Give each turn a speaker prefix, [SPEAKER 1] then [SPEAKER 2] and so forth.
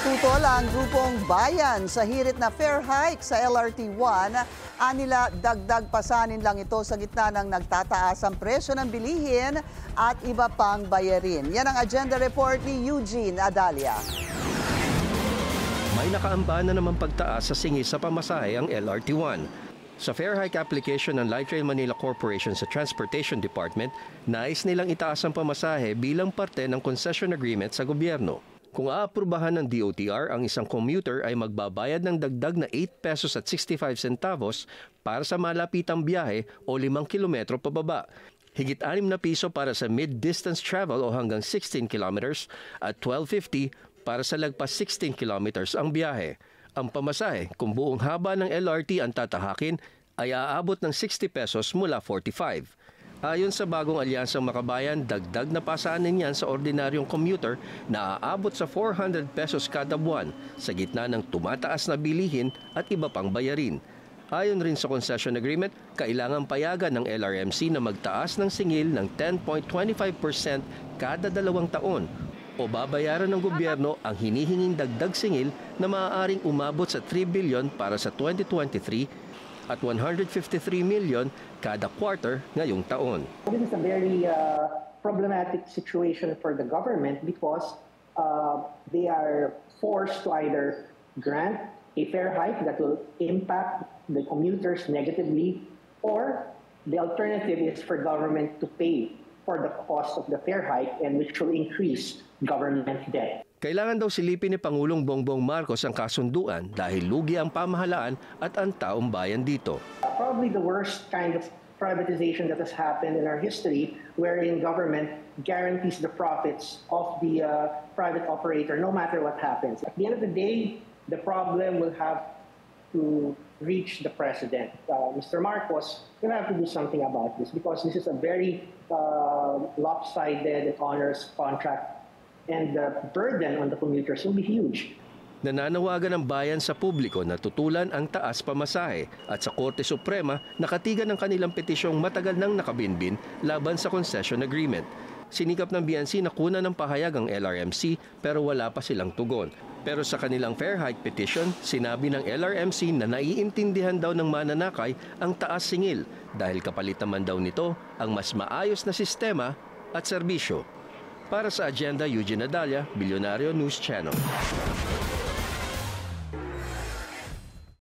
[SPEAKER 1] Tutol ang grupong Bayan sa hirit na fare hike sa LRT1. Anila dagdag pasanin lang ito sa gitna ng nagtataas ang presyo ng bilihin at iba pang bayarin. Yan ang agenda report ni Eugene Adalia.
[SPEAKER 2] May nakaamba na naman pagtaas sa singil sa pamasahe ang LRT1. Sa fare hike application ng Light Rail Manila Corporation sa Transportation Department, nais nilang itaas ang pamasahe bilang parte ng concession agreement sa gobyerno. Kung aaprubahan ng DOTR, ang isang commuter ay magbabayad ng dagdag na 8 pesos at 65 centavos para sa malapitang biyahe o 5 kilometro pababa. Higit 6 na piso para sa mid-distance travel o hanggang 16 kilometers at 12.50 para sa lagpas 16 kilometers ang biyahe. Ang pamasahe, kung buong haba ng LRT ang tatahakin, ay aabot ng 60 pesos mula 45. Ayon sa bagong alyansang Makabayan, dagdag na pasanin niyan sa ordinaryong commuter na aabot sa 400 pesos kada buwan sa gitna ng tumataas na bilihin at iba pang bayarin. Ayon rin sa concession agreement, kailangan payagan ng LRMC na magtaas ng singil ng 10.25% kada 2 taon o babayaran ng gobyerno ang hinihinging dagdag singil na maaaring umabot sa 3 billion para sa 2023 at 153 million kada quarter ngayong taon.
[SPEAKER 3] This is a very problematic situation for the government because they are forced to either grant a fare hike that will impact the commuters negatively, or the alternative is for government to pay for the cost of the fare hike, and which will increase government debt.
[SPEAKER 2] Kailangan daw silipin ni Pangulong Bongbong Marcos ang kasunduan dahil lugi ang pamahalaan at ang taong bayan dito.
[SPEAKER 3] Probably the worst kind of privatization that has happened in our history, wherein government guarantees the profits of the private operator no matter what happens. At the end of the day, the problem will have to reach the president. Mr. Marcos will have to do something about this because this is a very lopsided and onerous contract, and the burden on the commuters will be huge.
[SPEAKER 2] Nananawagan ng bayan sa publiko na tutulan ang taas pamasahe at sa Korte Suprema nakatigan ng kanilang petisyong matagal nang nakabinbin laban sa concession agreement. Sinikap ng BNC na kunan ng pahayag ang LRMC pero wala pa silang tugon. Pero sa kanilang fare hike petition, sinabi ng LRMC na naiintindihan daw ng mananakay ang taas singil dahil kapalit naman daw nito ang mas maayos na sistema at serbisyo. Para sa Agenda, Eugene Adalia, Bilyonaryo News Channel.